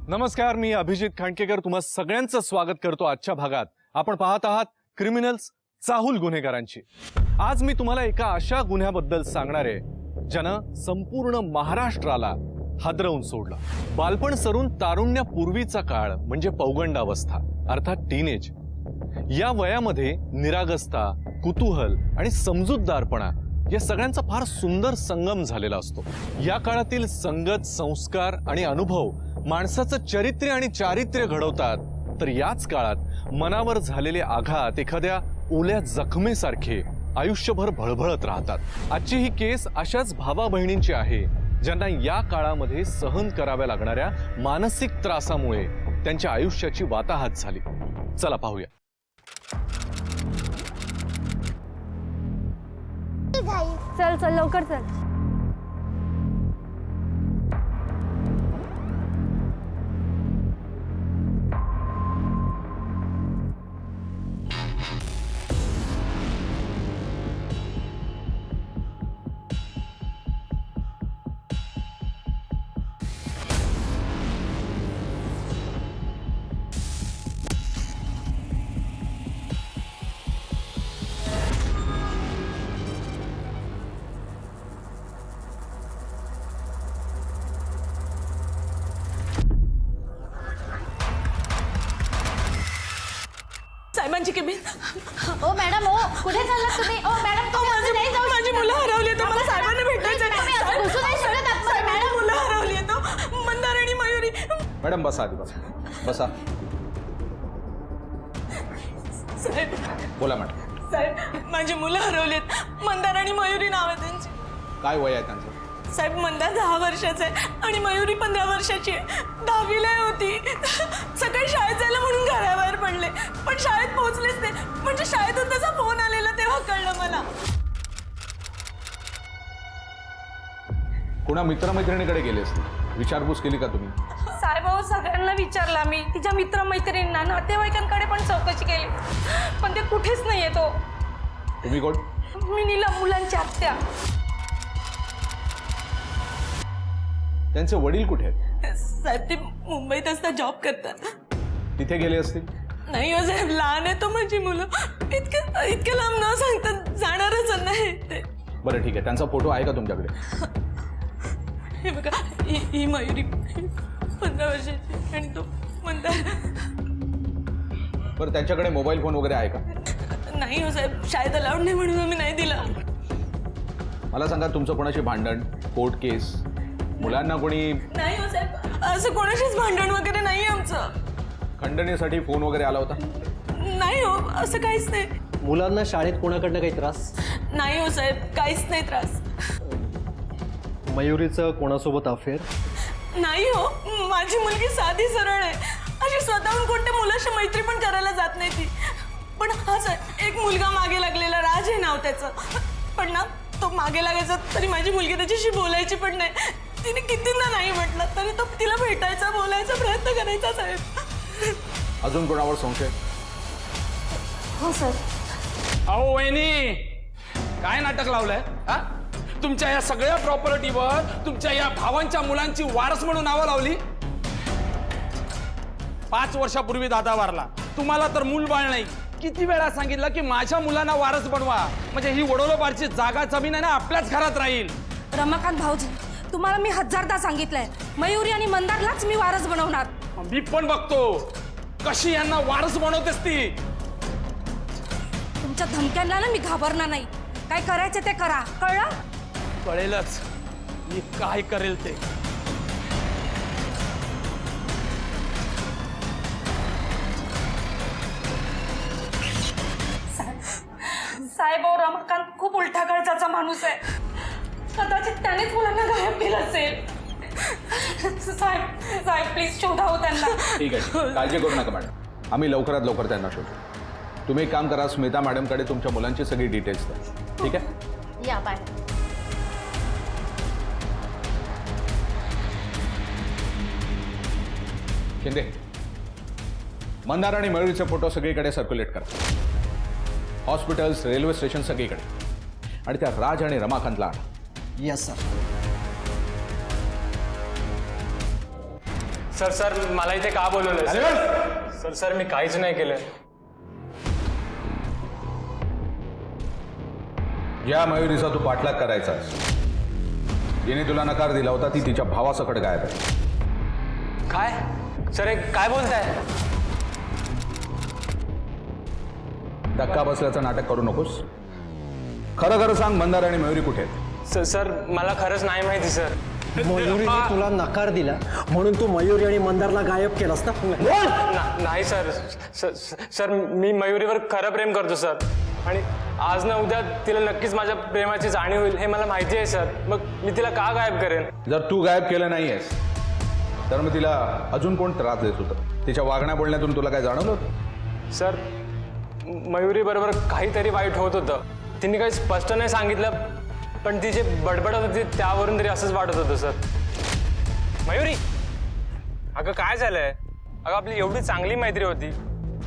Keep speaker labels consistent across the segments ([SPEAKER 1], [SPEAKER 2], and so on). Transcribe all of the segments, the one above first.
[SPEAKER 1] नमस्कार, मी अभिजित खांडकेकर तुम्हा सगळ्यांचं स्वागत करतो आजच्या भागात। आपण पाहत आहात क्रिमिनल्स, चाहूल गुन्हेगारांची। आज मी तुम्हाला एका अशा गुन्ह्याबद्दल सांगणार आहे ज्यानं संपूर्ण महाराष्ट्राला हादरवून सोडलं। बालपण सरून तारुण्यापूर्वीचा काळ म्हणजे पौगंडावस्था अर्थात टीनेज। या वयामध्ये निरागसता, कुतूहल आणि समजूतदारपणा या सगळ्यांचा फार सुंदर संगम झालेला असतो। या काळातील संगत, संस्कार आणि अनुभव माणसाचं चरित्र आणि चारित्र्य घडवतात, तर याच काळात मनावर झालेले आघात एखाद्या ओल्या जखमेसारखे आयुष्यभर भळभळत राहतात। आजची ही केस अशाच भावा बहिणींची आहे ज्यांना या काळामध्ये सहन कराव्या लागणाऱ्या मानसिक त्रासामुळे त्यांच्या आयुष्याची वाताहत झाली। चला पाहूया।
[SPEAKER 2] चल चल लवकर चल।
[SPEAKER 3] साहेबांची केबिन।
[SPEAKER 2] ओ मॅडम, ओ कुठे चाललात तुम्ही? ओ मॅडम, तुम्ही नाही जाऊ शकत।
[SPEAKER 3] माझी मुलं हरवली आहेत, मला साहेबांना भेटायचं आहे।
[SPEAKER 2] घुसू नाही शकत आतमध्ये, मॅडम।
[SPEAKER 3] मुलं हरवली आहेत, मंदार आणि मयुरी।
[SPEAKER 4] मॅडम बसा, आधी बसा बसा।
[SPEAKER 3] साहेब
[SPEAKER 4] बोला मॅडम।
[SPEAKER 3] साहेब, माझी मुलं हरवली आहेत, मंदार आणि मयुरी नाव आहे त्यांची।
[SPEAKER 4] काय वय आहे त्यांचं?
[SPEAKER 3] साहेब, मंदार 10 वर्षाचा आहे आणि मयुरी 15 वर्षाची आहे। 10वीला होती। सकाळी शाळेत जायला म्हणून घराबाहेर पडले, पण शाळेत पोहोचलेच नाही। म्हणजे शाळेतून त्याचा फोन आलेला तेव्हा कळलं मला।
[SPEAKER 4] कुणा मित्रमैत्रिणीकडे गेले असते, विचारपूस केली का तुम्ही?
[SPEAKER 3] साहेब, सगळ्यांना विचारला मी, तिच्या मित्रमैत्रिणींना, नातेवाईकांकडे पण चौकशी केली, पण ते कुठेच नाही येतो।
[SPEAKER 4] तुम्ही कोण?
[SPEAKER 3] मी नीला, मुलांची आत्या।
[SPEAKER 4] त्यांचे वडील कुठे आहेत?
[SPEAKER 3] साहेब, ते मुंबईत असता जॉब करतात।
[SPEAKER 4] तिथे गेले असतील?
[SPEAKER 3] नाही हो साहेब, लहान आहे तो माझी मुलं, इतके लांब न सांगता जाणारच नाही ते।
[SPEAKER 4] बरं ठीक आहे, त्यांचा फोटो आहे का तुमच्याकडे?
[SPEAKER 3] हे बघा, ही मयुरी 15 वर्षाची आणि तो मंदार।
[SPEAKER 4] बरं, त्यांच्याकडे मोबाईल फोन वगैरे आहे का?
[SPEAKER 3] नाही हो साहेब, शाळेत अलाउड नाही म्हणून आम्ही नाही दिला।
[SPEAKER 4] मला सांगा, तुमचं कोणाशी भांडण, कोर्ट केस, मुलांना कोणी?
[SPEAKER 3] नाही हो साहेब, असं कोणाशीच भांडण वगैरे नाही आमचं।
[SPEAKER 4] खंडणीसाठी फोन वगैरे आला होता?
[SPEAKER 3] नाही हो, असं काहीच नाही।
[SPEAKER 5] मुलांना शाळेत कोणाकडनं काही त्रास?
[SPEAKER 3] नाही हो साहेब, काहीच नाही त्रास।
[SPEAKER 5] मयुरीचं कोणासोबत अफेअर?
[SPEAKER 3] नाही हो, माझी मुलगी साधी सरळ आहे, अशी स्वतःहून कोणत्या मुलाशी मैत्री पण करायला जात नाही ती। पण हा साहेब, एक मुलगा मागे लागलेला, राज हे नाव त्याचं, पण ना तो मागे लागायचा तरी माझी मुलगी त्याच्याशी बोलायची पण नाही। तिने कितींदा नाही म्हटलं तरी तो तिला भेटायचा, बोलायचा प्रयत्न करायचा साहेब।
[SPEAKER 4] अजून कोणावर संशय?
[SPEAKER 2] हो सर।
[SPEAKER 6] अहो वहिनी, काय नाटक लावलंय? हा, तुमच्या या सगळ्या प्रॉपर्टीवर तुमच्या या भावांच्या मुलांची वारस म्हणून नावं लावली। 5 वर्षापूर्वी दादा वारला, तुम्हाला तर मूल बाळ नाही। किती वेळा सांगितलं की माझ्या मुलांना वारस बनवा, म्हणजे ही वडोलोबारची जागा जमीन आहे ना आपल्याच घरात राहील।
[SPEAKER 7] रमाकांत भाऊजी, तुम्हाला मी 1000दा सांगितलंय, मयुरी आणि मंदारलाच मी वारस बनवणार।
[SPEAKER 6] मी पण बघतो कशी यांना वारस बनवतेस ती।
[SPEAKER 7] तुमच्या धमक्यांना ना मी घाबरणार नाही, काय करायचं ते करा, कळलं?
[SPEAKER 6] कळेलच मी काय करेल ते।
[SPEAKER 3] साहेब, रमाकांत खूप उलटा खर्चाचा माणूस आहे, कदाचित त्यानेच मुलांना गायब केलं असेल। साहेब साहेब, प्लीज शोधा हो त्यांना।
[SPEAKER 4] ठीक आहे, काळजी करू नका मॅडम, आम्ही लवकरात लवकर त्यांना शोधू। तुम्ही एक काम करा, स्मिता मॅडमकडे तुमच्या मुलांची सगळी डिटेल्स द्या, ठीक आहे?
[SPEAKER 2] या बाय।
[SPEAKER 4] शिंदे, मंदार आणि मयुरीचे फोटो सगळीकडे सर्क्युलेट करा, हॉस्पिटल्स, रेल्वे स्टेशन सगळीकडे, आणि त्या राज आणि रमाकांतला आणा।
[SPEAKER 5] Yes sir.
[SPEAKER 8] सर सर मला इथे का बोलवलंय
[SPEAKER 4] अरे बस!
[SPEAKER 8] सर सर मी काहीच नाही केलंय.
[SPEAKER 4] या मयुरीचा तू पाठलाग करायचा जिने तुला नकार दिला होता ती तिच्या भावासकट गायब आहे.
[SPEAKER 8] काय सर हे काय बोलताय?
[SPEAKER 4] धक्का बसल्याचं नाटक करू नकोस. खरं खरं सांग, मंदार आणि मयुरी कुठे आहेत?
[SPEAKER 8] सर सर मला खरंच नाही माहिती सर.
[SPEAKER 5] मयुरीने तुला नकार दिला म्हणून तू मयुरी आणि मंदारला गायब केलास ना?
[SPEAKER 8] नाही सर. सर मी मयुरीवर खरं प्रेम करतो सर. आणि आज ना उद्या तिला नक्कीच माझ्या प्रेमाची जाणीव होईल हे मला माहिती आहे सर. मग मी तिला का गायब करेन?
[SPEAKER 4] जर तू गायब केलं नाहीयेस तर मग तिला अजून कोण त्रास देत होतं? तिच्या वागण्या बोलण्यातून तुला काय जाणवलं होतं?
[SPEAKER 8] सर मयुरी बरोबर काहीतरी वाईट होत होतं. तिने काही स्पष्ट नाही सांगितलं पण ती जे बडबडत होती त्यावरून तरी असंच वाटत होतं सर. मयुरी अगं काय झालंय? अगं आपली एवढी चांगली मैत्री होती.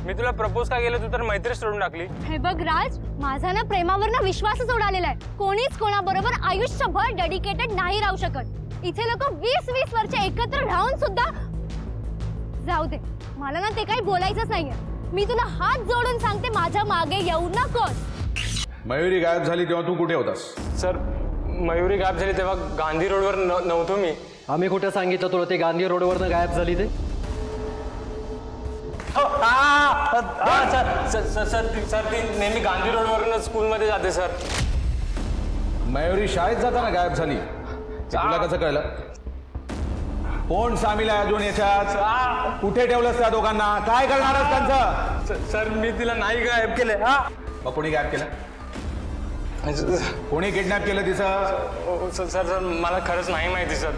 [SPEAKER 8] मी तुला प्रपोज का केलं तू तर मैत्री सोडून टाकली.
[SPEAKER 2] हे बघ राज, माझा ना प्रेमावर ना विश्वासच उडालेला आहे. कोणीच कोणाबरोबर आयुष्यभर डेडिकेटेड नाही राहू शकत. इथे लोक 20-20 वर्ष एकत्र राहून सुद्धा. जाऊ दे, मला ना ते काही बोलायचंच नाहीये. मी तुला हात जोडून सांगते, माझ्या मागे येऊ नकोस.
[SPEAKER 4] मयुरी गायब झाली तेव्हा तू कुठे होतास?
[SPEAKER 8] सर मयुरी गायब झाली तेव्हा गांधी रोडवर नव्हतो मी.
[SPEAKER 5] आम्ही कुठे सांगितलं तुला ते गांधी रोडवरनं गायब झाली ते?
[SPEAKER 8] सर ती नेहमी गांधी रोडवरून स्कूलमध्ये जाते सर.
[SPEAKER 4] मयुरी शाळेत जाताना गायब झाली ते तुला कसं कळलं? कोण सामील आहे अजून याच्यात? कुठे ठेवलंस त्या दोघांना? काय करणार आहेस त्यांचं?
[SPEAKER 8] सर मी तिला नाही गायब केले.
[SPEAKER 4] मग कोणी गायब केलं? कोणी किडनॅप केलं तिचं?
[SPEAKER 8] सर सर मला खरंच नाही माहिती सर.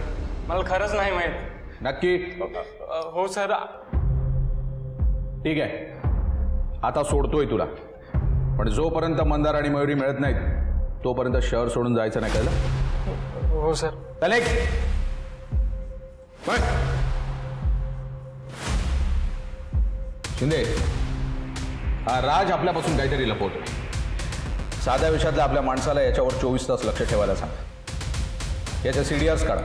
[SPEAKER 8] मला खरंच नाही माहिती.
[SPEAKER 4] नक्की?
[SPEAKER 8] हो सर.
[SPEAKER 4] ठीक आहे, आता सोडतोय तुला. पण जोपर्यंत मंदार आणि मयुरी मिळत नाहीत तोपर्यंत शहर सोडून जायचं नाही, कळलं?
[SPEAKER 8] हो सर.
[SPEAKER 4] चल एक शिंदे, हा राज आपल्यापासून काहीतरी लपवतो. साध्या विषयातल्या आपल्या माणसाला याच्यावर 24 तास लक्ष ठेवायला सांग. याच्या CDRs काढा.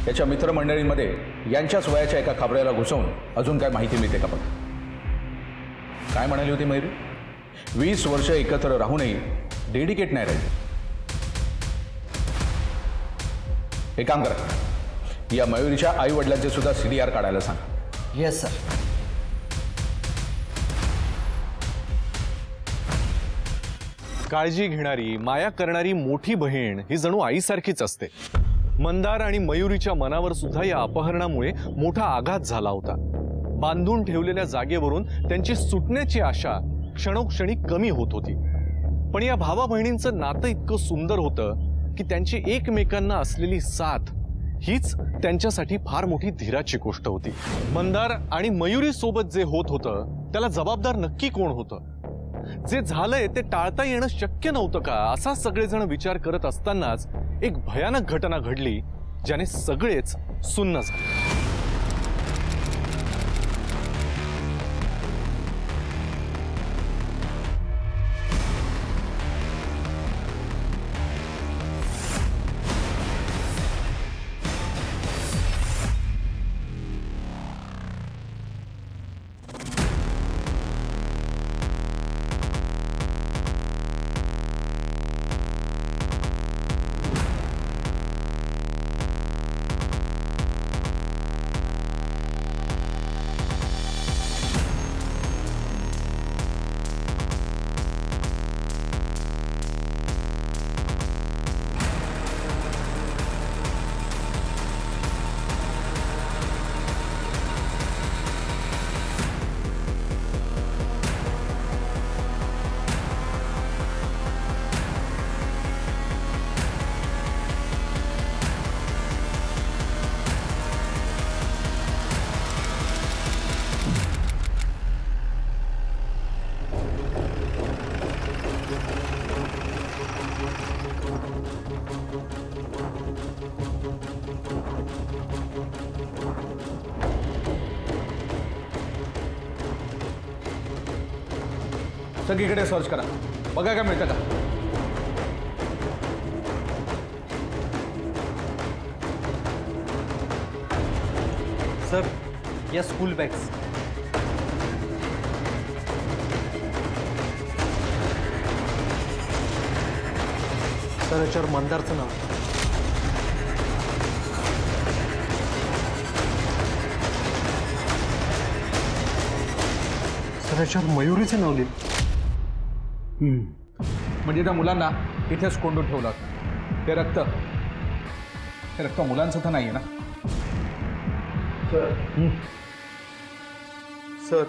[SPEAKER 4] याच्या मित्रमंडळींमध्ये यांच्याच वयाच्या एका खाबऱ्याला घुसवून अजून काय माहिती मिळते का बघ. काय म्हणाली होती मयुरी? 20 वर्ष एकत्र राहूनही डेडिकेट नाही राहिली. हे काम करा, या मयुरीच्या आई वडिलांचे सुद्धा CDR काढायला सांग.
[SPEAKER 5] Yes sir.
[SPEAKER 1] काळजी घेणारी, माया करणारी मोठी बहीण ही जणू आईसारखीच असते. मंदार आणि मयुरीच्या मनावर सुद्धा या अपहरणामुळे मोठा आघात झाला होता. बांधून ठेवलेल्या जागेवरून त्यांची सुटण्याची आशा क्षणोक्षणी कमी होत होती. पण या भावा बहिणींचं नातं इतकं सुंदर होतं की त्यांची एकमेकांना असलेली साथ हीच त्यांच्यासाठी फार मोठी धीराची गोष्ट होती. मंदार आणि मयुरी सोबत जे होत होतं त्याला जबाबदार नक्की कोण होतं? जे झालंय ते टाळता येणं शक्य नव्हतं का, असा सगळेजण विचार करत असतानाच एक भयानक घटना घडली ज्याने सगळेच सुन्न झाले.
[SPEAKER 4] सगळीकडे सर्च करा, बघा काय मिळतं का.
[SPEAKER 5] सर या स्कूल बॅग्स. सर याच्यावर मंदारचं नाव. सर याच्यावर मयुरीचं नाव लिहिलं.
[SPEAKER 4] म्हणजे त्या मुलांना इथेच कोंडून ठेवलं होतं. ते रक्त मुलांचं तर नाहीये ना.
[SPEAKER 5] सर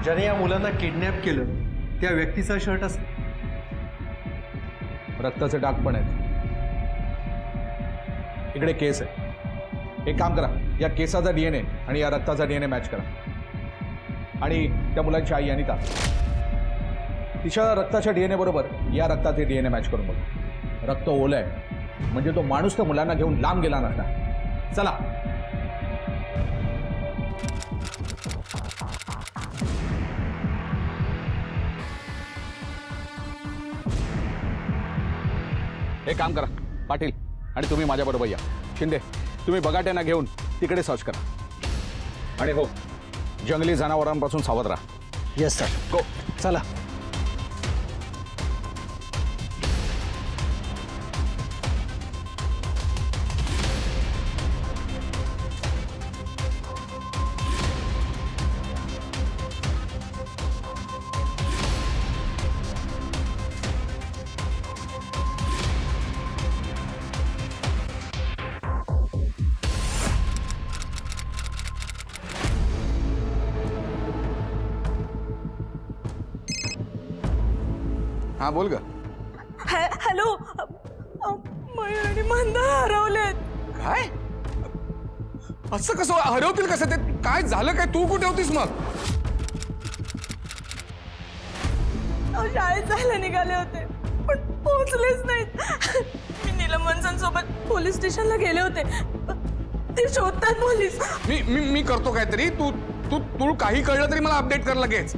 [SPEAKER 5] ज्याने या मुलांना किडनॅप केलं त्या व्यक्तीचा शर्ट असं.
[SPEAKER 4] रक्ताचे डाग पण आहेत. इकडे केस आहे. एक काम करा, या केसाचा DNA आणि या रक्ताचा DNA मॅच करा. आणि त्या मुलांची आई अनिता, तिच्या रक्ताच्या DNA बरोबर या रक्ताचे DNA मॅच करून बघ. रक्त ओलं आहे म्हणजे तो माणूस त्या मुलांना घेऊन लांब गेला नसता. चला. एक काम करा पाटील, आणि तुम्ही माझ्याबरोबर या. शिंदे, तुम्ही बगाट्यांना घेऊन तिकडे सर्च करा. आणि हो, जंगली जनावरांपासून सावध राहा.
[SPEAKER 5] Yes sir.
[SPEAKER 4] गो.
[SPEAKER 5] चला.
[SPEAKER 4] हा बोल ग.
[SPEAKER 3] हॅलो, मयूर आणि मंदार हरवलेत.
[SPEAKER 6] काय असं कसं हरवतील? कसं ते काय झालं? काय तू कुठे होतीस मग?
[SPEAKER 3] शाळेत जायला निघाले होते पण पोहोचलेच नाहीत. मी नीलम वनसांसोबत पोलीस स्टेशनला गेले होते. ते शोधतात पोलीस.
[SPEAKER 6] मी मी मी करतो काहीतरी. तू तू तू काही कळलं तरी मला अपडेट कर लगेच.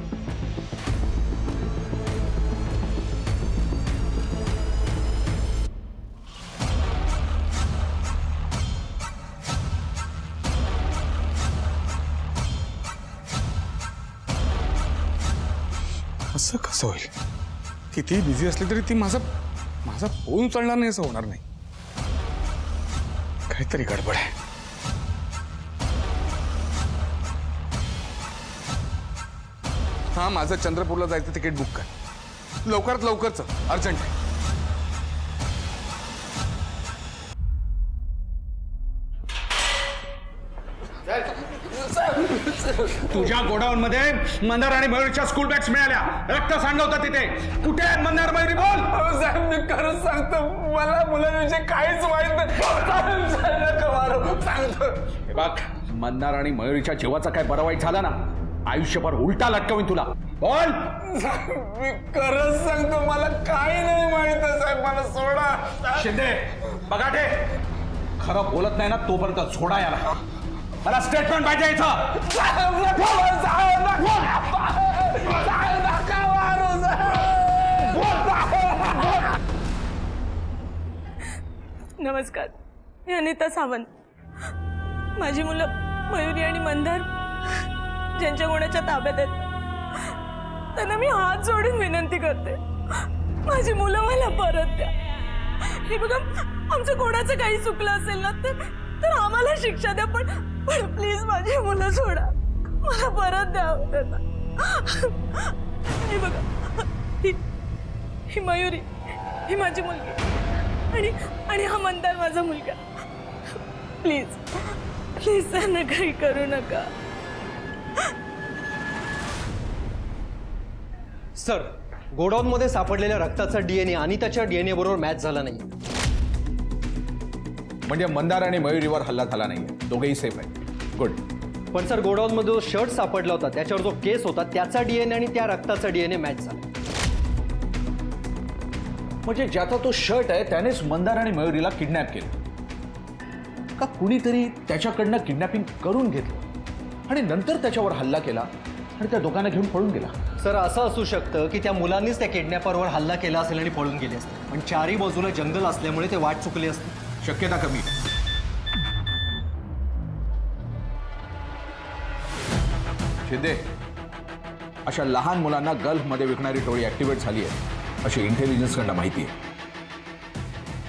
[SPEAKER 6] असं कसं होईल? कितीही बिझी असली तरी ती माझा फोन उचलणार नाही असं होणार नाही. काहीतरी गडबड आहे. हा, माझं चंद्रपूरला जायचं तिकीट बुक कर लवकरात लवकरच. अर्जंट आहे.
[SPEAKER 4] तुझ्या गोडाऊन मध्ये मंदार आणि मयूरच्या स्कूल बॅग्स मिळाल्या. रक्त सांडवतं तिथे. कुठे आहे मंदार, मयुरी? बोल.
[SPEAKER 6] साहेब, मी खरंच सांगतो, मला मुलांविषयी काहीच माहित नाही. सांगतो.
[SPEAKER 4] हे बघ, मंदार आणि मयुरीच्या जीवाचा काय बरं वाईट झाला ना, आयुष्यभर उलटा लटकवीन तुला. बोल.
[SPEAKER 6] मी खरंच सांगतो, मला काही नाही माहित साहेब. मला सोडा.
[SPEAKER 4] शिंदे, बगाटे, खरं बोलत नाही ना तोपर्यंत सोडा याला. मला स्टेटमेंट पाहिजे इथं.
[SPEAKER 3] नमस्कार, मी अनिता सावंत. माझी मुलं मयुरी आणि मंदार ज्यांच्या कोणाच्या ताब्यात आहेत त्यांना मी हात जोडून विनंती करते, माझी मुलं मला परत द्या. हे बघा, आमचं कोणाचं काही चुकलं असेल ना तर आम्हाला शिक्षा द्या, पण प्लीज माझी मुलं सोडा. मला परत द्या त्यांना. हे बघा, ही मयुरी, ही माझी मुलगी, आणि हा मंदार माझा मुलगा. प्लीज प्लीज त्यांना काही करू नका.
[SPEAKER 5] सर गोडाऊनमध्ये सापडलेल्या रक्ताचा DNA आणि त्याच्या DNA बरोबर मॅच झाला नाही.
[SPEAKER 4] म्हणजे मंदार आणि मयुरीवर हल्ला झाला नाहीये, दोघेही सेफ आहेत. गुड.
[SPEAKER 5] पण सर गोडाऊनमध्ये जो शर्ट सापडला होता त्याच्यावर जो केस होता त्याचा DNA आणि त्या रक्ताचा DNA मॅच झाला.
[SPEAKER 4] म्हणजे ज्याचा तो शर्ट आहे त्यानेच मंदार आणि मयुरीला किडनॅप केलं का? कुणीतरी त्याच्याकडनं किडनॅपिंग करून घेतलं आणि नंतर त्याच्यावर हल्ला केला आणि त्या दोघांना घेऊन पळून गेला.
[SPEAKER 5] सर असं असू शकतं की त्या मुलांनीच त्या किडनॅपरवर हल्ला केला असेल आणि पळून गेले असते, पण चारी बाजूला जंगल असल्यामुळे ते वाट चुकली असते.
[SPEAKER 4] शक्यता कमी. शिंदे, अशा लहान मुलांना गल्फमध्ये विकणारी टोळी ऍक्टिव्हेट झाली आहे अशी इंटेलिजन्सकडनं माहिती आहे.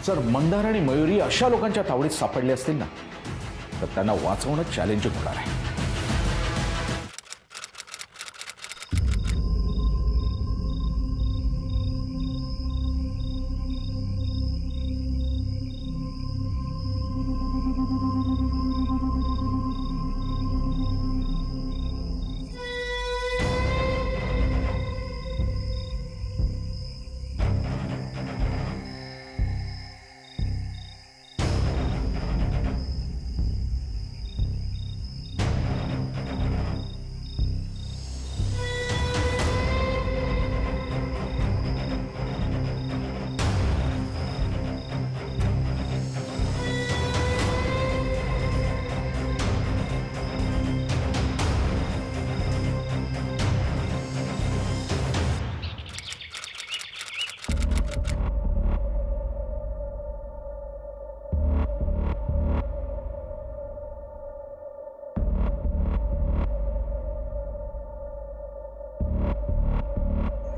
[SPEAKER 4] जर मंदार आणि मयुरी अशा लोकांच्या तावडीत सापडले असतील ना, तर त्यांना वाचवणं चॅलेंजिंग होणार आहे.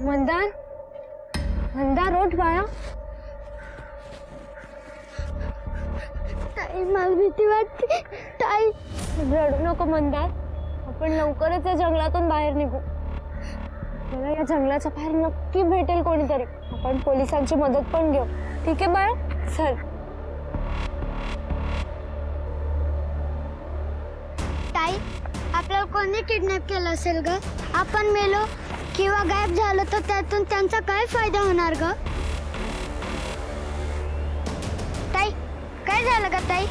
[SPEAKER 2] मंदार, मंदार उठ बाळा. ताई मला भीती वाटते. ताई रडू नको मंदार, आपण लवकरच या जंगलातून बाहेर निघू. मला या जंगलाच्या बाहेर नक्की भेटेल कोणीतरी. आपण पोलिसांची मदत पण घेऊ. ठीक आहे बाळ, चल. ताई आपल्याला कोणी किडनॅप केलं असेल ग? आपण मेलो किंवा गायब झालं तर त्यातून त्यांचा काय फायदा होणार ग? ताई काय झालं ग? ताई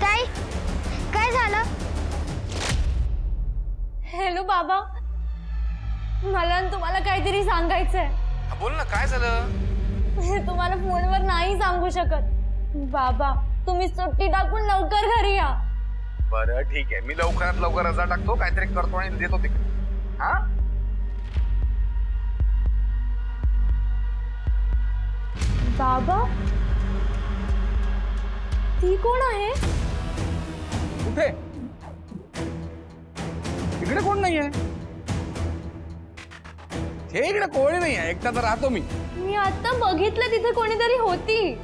[SPEAKER 2] ताई काय झालं? हॅलो बाबा, मला न तुम्हाला काहीतरी सांगायचंय.
[SPEAKER 6] बोल ना, काय झालं?
[SPEAKER 2] हे तुम्हाला फोनवर नाही सांगू शकत. बाबा तुम्ही सुट्टी टाकून लवकर घरी या.
[SPEAKER 6] बरं ठीक आहे, मी लवकरात लवकर रजा टाकतो, काहीतरी करतो आणि देतो तिकडे. हा
[SPEAKER 2] बाबा ती कोण आहे?
[SPEAKER 6] कुठे? इकडे कोण नाहीये. हे इकडे कोणी नाही आहे, एकटा तर राहतो मी.
[SPEAKER 2] मी आता बघितलं तिथे कोणीतरी होती.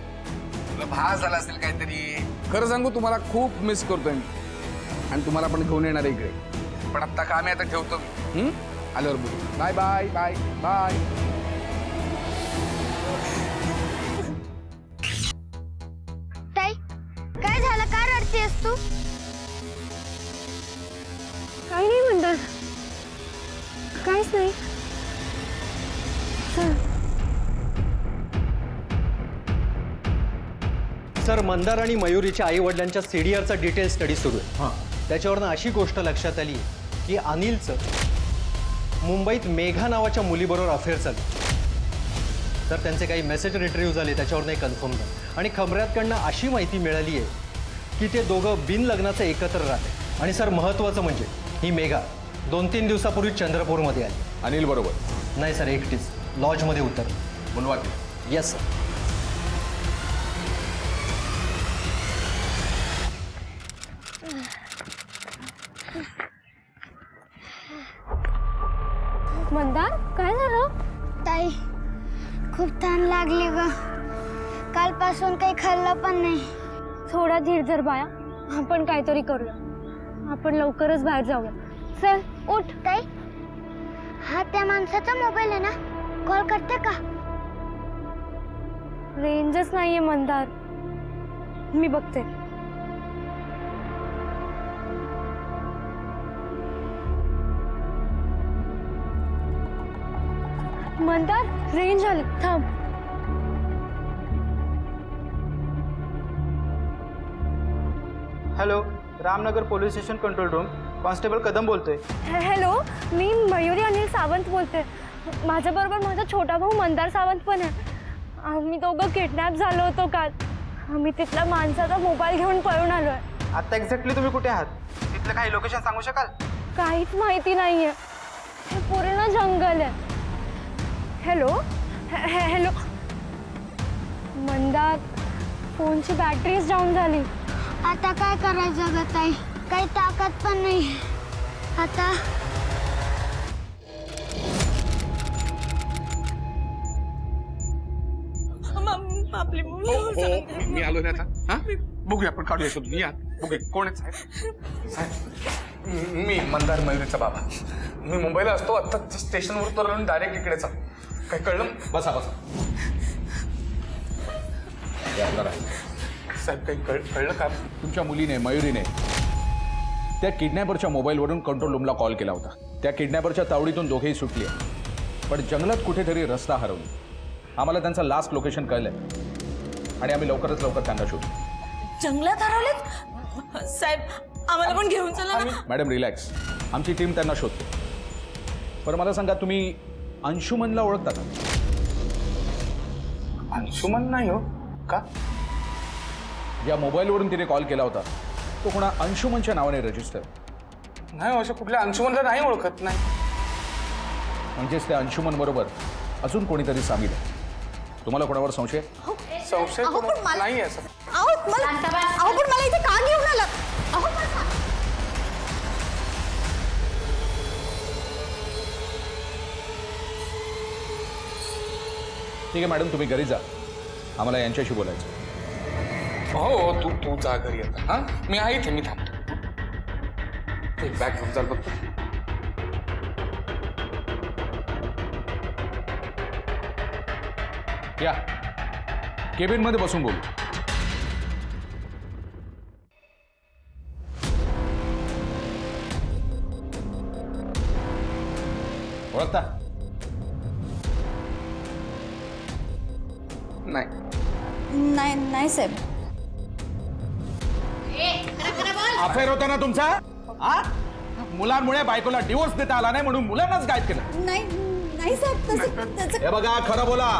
[SPEAKER 6] तुला भास झाला असेल काहीतरी. खरं सांगू, तुम्हाला खूप मिस करतोय मी, आणि तुम्हाला पण घेऊन येणार आहे इकडे. पण आता काम आहे, आता ठेवतो मी. आल्यावर बोलू. Bye bye bye bye.
[SPEAKER 2] ताई काय झालं? का रडतेस तू? काही नाही म्हणतात, काहीच नाही.
[SPEAKER 5] सर, मंदार आणि मयुरीच्या आई वडिलांच्या सीडीआरचा डिटेल स्टडी सुरू आहे. त्याच्यावरनं अशी गोष्ट लक्षात आली की अनिलचं मुंबईत मेघा नावाच्या मुलीबरोबर अफेअर चालू. तर त्यांचे काही मेसेज रिट्रीव्ह झाले, त्याच्यावरनं कन्फर्म झालं. आणि खबऱ्यातकडनं अशी माहिती मिळाली आहे की ते दोघं बिन लग्नाचं एकत्र राहते. आणि सर, महत्त्वाचं म्हणजे ही मेघा 2-3 दिवसापूर्वी चंद्रपूरमध्ये आली.
[SPEAKER 4] अनिल बरोबर?
[SPEAKER 5] नाही सर, एकटीच लॉजमध्ये उतरली.
[SPEAKER 4] बोलवा.
[SPEAKER 5] Yes sir.
[SPEAKER 2] मंदार काय झालं? ताई खूप तहान लागली ग. कालपासून काही खाल्लं पण नाही. थोडा धीर धर बाळा, आपण काहीतरी करूया. आपण लवकरच बाहेर जाऊया. चल उठ. ताई हा त्या माणसाचा मोबाईल आहे ना? कॉल करते का? रेंजच नाहीये मंदार. मी बघते. मंदार रेंज आली, थांब.
[SPEAKER 9] Hello, Ramnagar police station control room, constable Kadam बोलतोय.
[SPEAKER 2] हॅलो, मी मयुरी अनिल सावंत बोलते. माझ्याबरोबर माझा छोटा भाऊ मंदार सावंत पण आहे. आम्ही दोघं किडनॅप झालो होतो काल. आम्ही तिथल्या माणसाचा मोबाईल घेऊन पळून आलोय.
[SPEAKER 9] आता एक्झॅक्टली तुम्ही कुठे आहात? तिथलं काही लोकेशन सांगू शकाल?
[SPEAKER 2] काहीच माहिती नाहीये. हे पूर्ण जंगल आहे. हॅलो हॅलो मंदार, फोनची बॅटरीच डाऊन झाली. आता काय करायचं ग ताई? काही ताकद पण नाही. आता
[SPEAKER 3] आपली मुलगी
[SPEAKER 6] मी आलो ना आता हा बघूया आपण काढूया शोधून या बघूया कोण आहे साहेब साहेब मी मंदार मयुरीचा बाबा मी मुंबईला असतो आता स्टेशनवर उतरलो डायरेक्ट इकडेच आलो. काय कळलं
[SPEAKER 4] बसा बसा हे आपलं राहील.
[SPEAKER 6] साहेब काही कळलं का
[SPEAKER 4] तुमच्या मुलीने मयुरीने त्या किडनॅपरच्या मोबाईलवरून कंट्रोल रूमला कॉल केला होता. त्या किडनॅपरच्या तावडीतून दोघेही सुटले पण जंगलात कुठेतरी रस्ता हरवला. आम्हाला त्यांचं लास्ट लोकेशन कळलंय आणि आम्ही लवकरच लवकर त्यांना शोधू.
[SPEAKER 3] जंगलात हरवलेत साहेब आम्हाला पण घेऊन चला ना.
[SPEAKER 4] मॅडम रिलॅक्स आमची टीम त्यांना शोधते. पण मला सांगा तुम्ही अंशुमनला ओळखता का?
[SPEAKER 6] अंशुमन नाही हो का
[SPEAKER 4] ज्या मोबाईलवरून तिने कॉल केला होता तो कोणा अंशुमनच्या नावाने रजिस्टर.
[SPEAKER 6] नाही हो अशा कुठल्या अंशुमनला नाही ओळखत नाही.
[SPEAKER 4] म्हणजेच त्या अंशुमन बरोबर अजून कोणीतरी सामील आहे. तुम्हाला कोणावर संशय?
[SPEAKER 6] संशय
[SPEAKER 2] अहो, पण मला-
[SPEAKER 6] नाही असं
[SPEAKER 2] अहो पण मला इथे का घेऊन आलात? अहो मला-
[SPEAKER 4] ठीक आहे मॅडम तुम्ही घरी जा आम्हाला यांच्याशी बोलायचं.
[SPEAKER 6] हो तू जा घरी आता हा मी आहे इथे मी थांबतो. एक बॅग घेऊन चाल फक्त.
[SPEAKER 4] या केबिन मध्ये बसून बोलू. ओळखता?
[SPEAKER 6] नाही
[SPEAKER 7] नाही साहेब.
[SPEAKER 4] अफेअर होता ना तुमचा? आ? मुलांमुळे बायकोला डिवोर्स देता आला नाही म्हणून मुलांनाच गायब केलं.
[SPEAKER 7] नाही साहेब त्याचं
[SPEAKER 4] हे बघा खरं बोला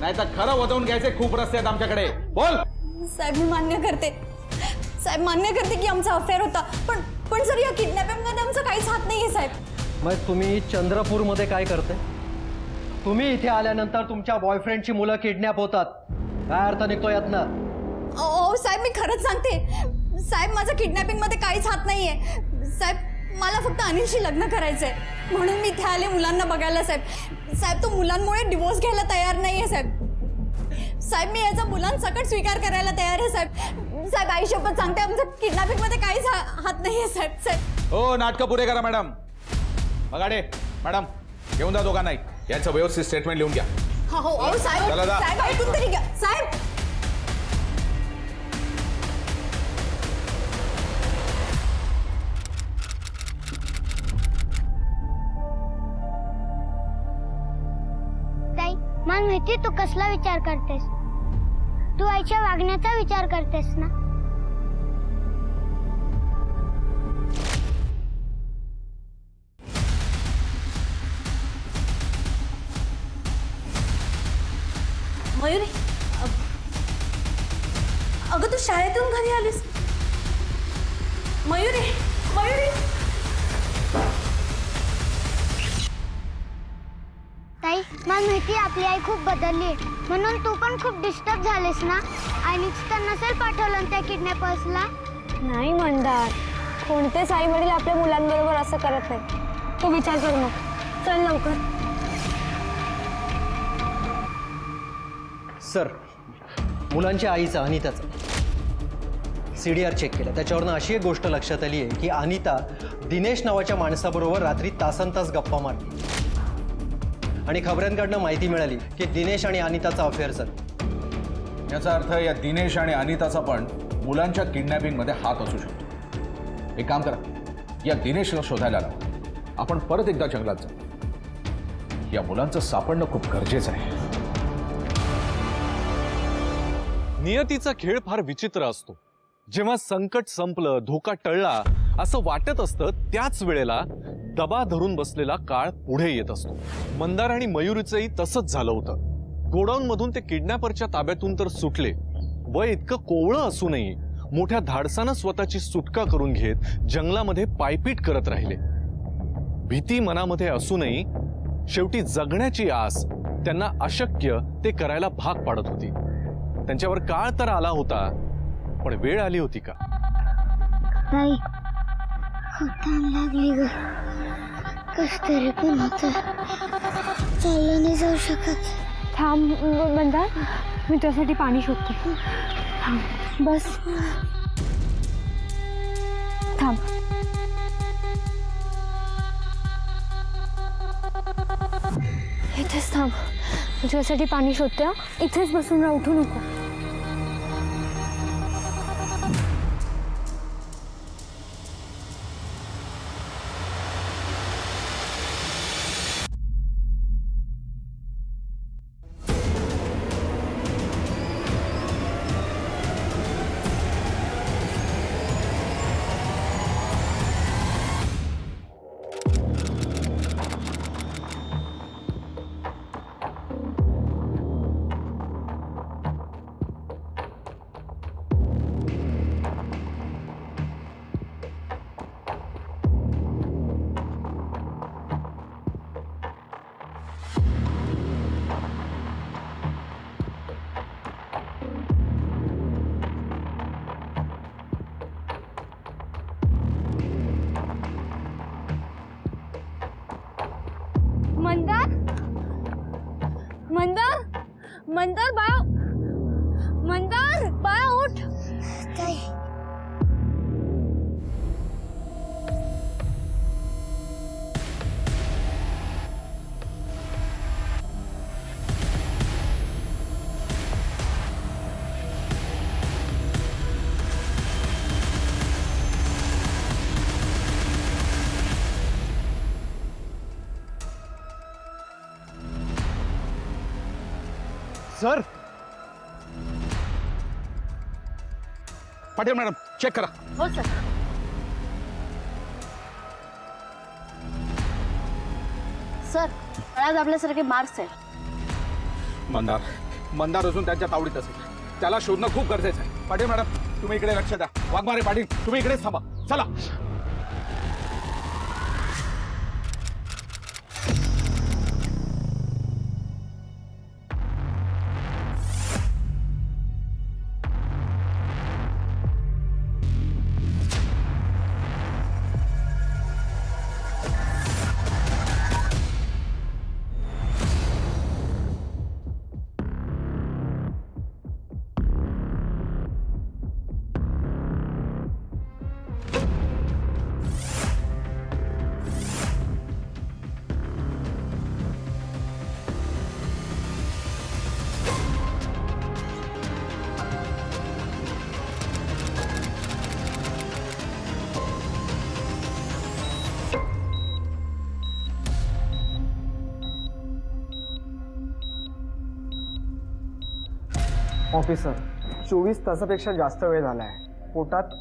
[SPEAKER 4] नाही तर खरं वजवून घ्यायचे खूप रस्ते आहेत आमच्याकडे. बोल.
[SPEAKER 7] साहेब मी मान्य करते की आमचा अफेअर होता पण सर या किडनॅपिंगमध्ये आमचा काहीच हात नाहीये साहेब.
[SPEAKER 5] मग तुम्ही चंद्रपूरमध्ये काय करते? तुम्ही इथे आल्यानंतर तुमच्या बॉयफ्रेंडची मुलं किडनॅप होतात. काय अर्थ निघतो यातनं?
[SPEAKER 7] ओ साहेब मी खरंच सांगते साहेब माझा किडनॅपिंगमध्ये काहीच हात नाहीये साहेब. मला फक्त अनिलशी लग्न करायचंय म्हणून मी इथे आले मुलांना बघायला साहेब तो मुलांमुळे डिवोर्स घ्यायला तयार नाहीये साहेब मी याचा मुलांसकट स्वीकार करायला तयार आहे साहेब आईशपथ सांगते आमचं किडनॅपिंगमध्ये काहीच हात नाहीये साहेब.
[SPEAKER 4] हो नाटकं पुरे करा मॅडम. बघाडे मॅडम घेऊन जा दोघांनाही. यांचं व्यवस्थित स्टेटमेंट लिहून घ्या.
[SPEAKER 7] हो साहेब
[SPEAKER 4] चला जा.
[SPEAKER 7] साहेब ऐकून तरी घ्या साहेब.
[SPEAKER 2] ताई मला माहिती तू कसला विचार करतेस. तू आईच्या वागण्याचा विचार करतेस ना.
[SPEAKER 7] मयुरी अगं तू शाळेतून घरी आलीस. मयुरी
[SPEAKER 2] ताई मला माहिती आपली आई खूप बदलली आहे म्हणून तू पण खूप डिस्टर्ब झालेस ना. आईनेच तर नसेल पाठवलं त्या किडनॅपर्सला.
[SPEAKER 7] नाही मंदार कोणतेच आई वडील आपल्या मुलांबरोबर असं करत नाही. तू विचार करू नको. चल लवकर.
[SPEAKER 5] सर मुलांच्या आईचा अनिताचा CDR चेक केला. त्याच्यावरनं अशी एक गोष्ट लक्षात आली आहे की अनिता दिनेश नावाच्या माणसाबरोबर रात्री तासनतास गप्पा मारली आणि खबऱ्यांकडनं माहिती मिळाली की दिनेश आणि अनिताचा अफेअर चालू.
[SPEAKER 4] याचा अर्थ या दिनेश आणि अनिताचा पण मुलांच्या किडनॅपिंगमध्ये हात असू शकतो. एक काम करा या दिनेशला शोधायला लावा. आपण परत एकदा जंगलात जाऊ. या मुलांचं सापडणं खूप गरजेचं आहे.
[SPEAKER 1] नियतीचा खेळ फार विचित्र असतो. जेव्हा संकट संपलं धोका टळला असं वाटत असतं त्याच वेळेला दबा धरून बसलेला काळ पुढे येत असतो. मंदार आणि मयुरीचंही तसंच झालं होतं. गोडाऊन मधून ते किडनॅपरच्या ताब्यातून तर सुटले. वय इतकं कोवळं असूनही मोठ्या धाडसानं स्वतःची सुटका करून घेत जंगलामध्ये पायपीट करत राहिले. भीती मनामध्ये असूनही शेवटी जगण्याची आस त्यांना अशक्य ते करायला भाग पाडत होती. त्यांच्यावर काळ तर आला होता पण वेळ आली होती का?
[SPEAKER 2] ताई हातान लागली ग. कस तरी पण होत. चाललं नाही जाऊ शकत. थांब मंदार मी त्यासाठी पाणी शोधते. बस थांब. इथेच थांब. मी तुझ्यासाठी पाणी शोधते. इथेच बसून राहा, उठू नको. मंदार, मंदार, मंदार बाळा, मंदार बाळा उठ. काय
[SPEAKER 1] सर,
[SPEAKER 4] पाटील मॅडम चेक करा.
[SPEAKER 2] हो सर. सर, आज आपल्यासारखे मार्क्स आहेत.
[SPEAKER 4] मंदार अजून त्यांच्या तावडीत असेल. त्याला शोधणं खूप गरजेचं आहे. पाटील मॅडम तुम्ही इकडे लक्ष द्या. वाघमारे पाटील तुम्ही इकडेच थांबा. चला.
[SPEAKER 10] ऑफिसर, 24 तासापेक्षा जास्त वेळ झाला आहे. पोटात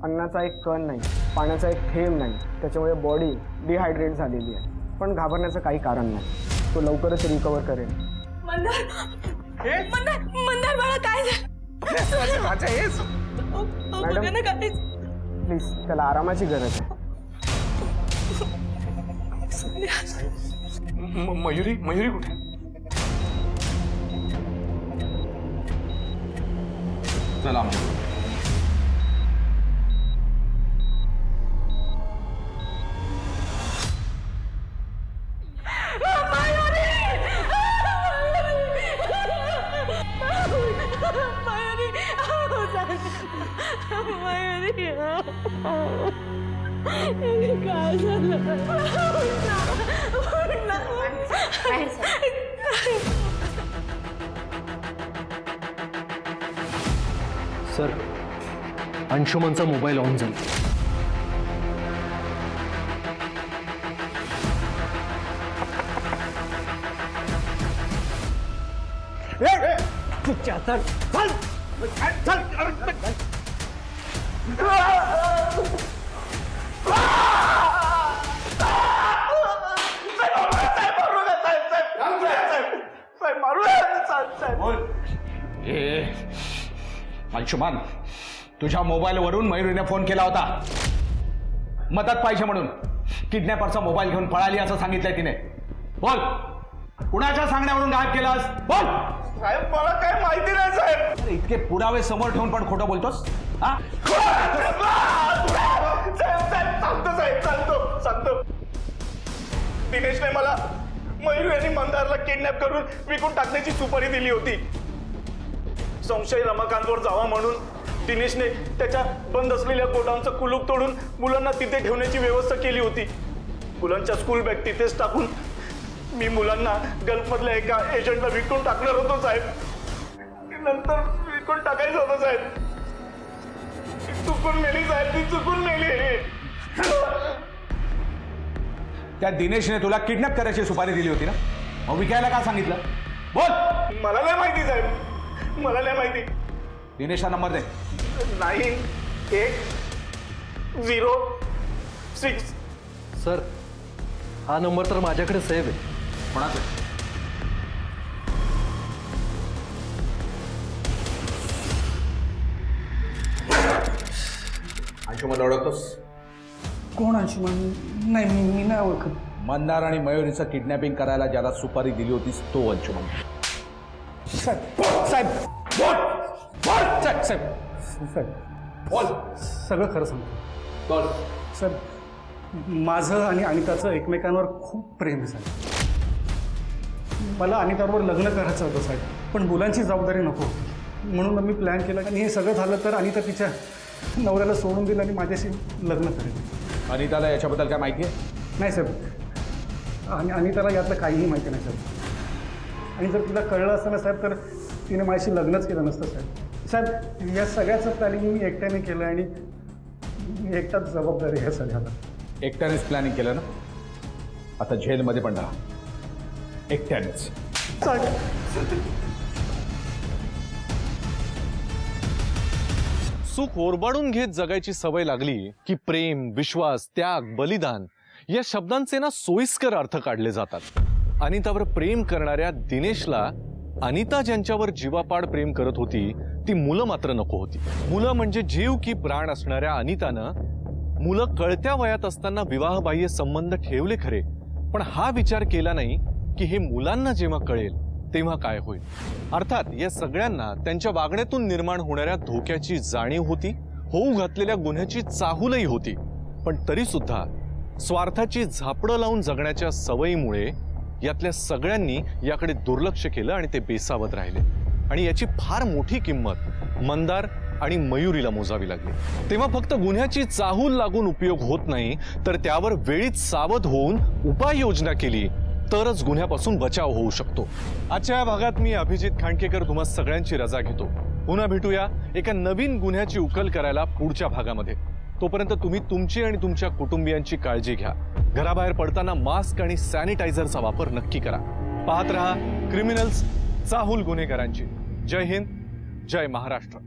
[SPEAKER 10] अन्नाचा एक कण नाही, पाण्याचा एक थेंब नाही. त्याच्यामुळे बॉडी डिहायड्रेट झालेली आहे. पण घाबरण्याचं काही कारण नाही. तो लवकरच रिकवर करेल.
[SPEAKER 3] मंदार, मंदार, मंदार बाळा काय झालं?
[SPEAKER 10] मॅडम,
[SPEAKER 3] बघा ना काहीच.
[SPEAKER 10] प्लीज, त्याला आरामाची गरज आहे.
[SPEAKER 4] मयुरी मयुरी कुठे? चला आमच्या
[SPEAKER 3] काय झालं?
[SPEAKER 5] सर, अंशुमनचा मोबाईल ऑन झाला.
[SPEAKER 4] अंशुमान, तुझ्या मोबाईलवरून मयुरीने फोन केला होता. मदत पाहिजे म्हणून. किडनॅपरचा मोबाईल घेऊन पळाली असं सांगितलंय तिने. बोल, कुणाच्या सांगण्यावरून गायब केलास? बोल.
[SPEAKER 6] साहेब मला काय माहिती नाही साहेब.
[SPEAKER 4] इतके पुरावे समोर ठेवून पण खोटं बोलतोस? हा?
[SPEAKER 6] सांगतो. दिनेशने मला मयूर यांनी मंदारला किडनॅप करून विकून टाकण्याची सुपारी दिली होती.
[SPEAKER 9] संशय रमाकांतवर जावा म्हणून दिनेशने त्याच्या बंद असलेल्या गोडाऊनचं कुलूप तोडून मुलांना तिथे ठेवण्याची व्यवस्था केली होती. मुलांच्या स्कूल बॅग तिथेच टाकून मी मुलांना गल्फमधल्या एका एजंटला विकून टाकणार होतो साहेब. नंतर विकून टाकायचं होतं साहेब. ती चुकून मेली साहेब, ती चुकून मेली.
[SPEAKER 4] त्या दिनेशने तुला किडनॅप करायची सुपारी दिली होती ना, मग विकायला का सांगितलं? बोल.
[SPEAKER 9] मला नाही माहिती साहेब, मला नाही माहिती.
[SPEAKER 4] दिनेशचा नंबर दे.
[SPEAKER 9] 9806.
[SPEAKER 5] सर हा नंबर तर माझ्याकडे सेव्ह आहे.
[SPEAKER 4] कोणाचं? अंशुमन ओळखतोस?
[SPEAKER 6] कोण अंशुमन? नाही मी नाही ओळखत.
[SPEAKER 4] मंदार आणि मयुरीचं किडनॅपिंग करायला ज्याला सुपारी दिली होतीस तो अंशुमन.
[SPEAKER 6] साहेब साहेब साहेब
[SPEAKER 4] बोल.
[SPEAKER 9] सगळं खरं सांगतो.
[SPEAKER 4] बोल.
[SPEAKER 9] सर, माझं आणि अनिताचं एकमेकांवर खूप प्रेम आहे साहेब. मला अनिताबरोबर लग्न करायचं होतं साहेब, पण मुलांची जबाबदारी नको होती. म्हणून मी प्लॅन केला आणि हे सगळं झालं तर अनिता तिच्या नवऱ्याला सोडून दिलं आणि माझ्याशी लग्न करेल.
[SPEAKER 4] अनिताला याच्याबद्दल काय माहिती आहे?
[SPEAKER 9] नाही साहेब, आणि अनिताला यातलं काहीही माहिती नाही साहेब. आणि जर तिला कळलं असतं ना साहेब तर तिने माझ्याशी लग्नच केलं नसतं साहेब. साहेब, या सगळ्याचं प्लॅनिंग मी एकट्याने केलं आणि एकटाच जबाबदारी ह्या सगळ्याला.
[SPEAKER 4] एकट्यानेच प्लॅनिंग केलं ना, आता जेलमध्ये पण राहा एकट्यानेच.
[SPEAKER 1] सुख ओरबाडून घेत जगायची सवय लागली की प्रेम, विश्वास, त्याग, बलिदान या शब्दांचे ना सोयीस्कर अर्थ काढले जातात. अनितावर प्रेम करणाऱ्या दिनेशला अनिता ज्यांच्यावर जीवापाड प्रेम करत होती ती मुलं मात्र नको होती. मुलं म्हणजे जीव की प्राण असणाऱ्या अनितानं मुलं कळत्या वयात असताना विवाहबाह्य संबंध ठेवले खरे, पण हा विचार केला नाही की हे मुलांना जेव्हा कळेल तेव्हा काय होईल. अर्थात या सगळ्यांना त्यांच्या वागण्यातून निर्माण होणाऱ्या धोक्याची जाणीव होती, होऊ घातलेल्या गुन्ह्याची चाहूलही होती, पण तरी सुद्धा स्वार्थाची झापडं लावून जगण्याच्या सवयीमुळे यातल्या सगळ्यांनी याकडे दुर्लक्ष केलं आणि ते बेसावत राहिले. आणि याची फार मोठी किंमत मंदार आणि मयुरीला मोजावी लागली. तेव्हा फक्त गुन्ह्याची चाहूल लागून उपयोग होत नाही, तर त्यावर वेळीच सावध होऊन उपाययोजना केली तरच गुन्ह्यापासून बचाव होऊ शकतो. आजच्या या भागात मी अभिजित खांडकेकर तुम्हा सगळ्यांची रजा घेतो. पुन्हा भेटूया एका नवीन गुन्ह्याची उकल करायला पुढच्या भागामध्ये. तोपर्यंत तुम्ही तुमची आणि तुमच्या कुटुंबियांची काळजी घ्या. घराबाहेर पडताना मास्क आणि सॅनिटायझरचा वापर नक्की करा. पाहत रहा क्रिमिनल्स, चाहूल गुन्हेगारांची. जय हिंद, जय महाराष्ट्र.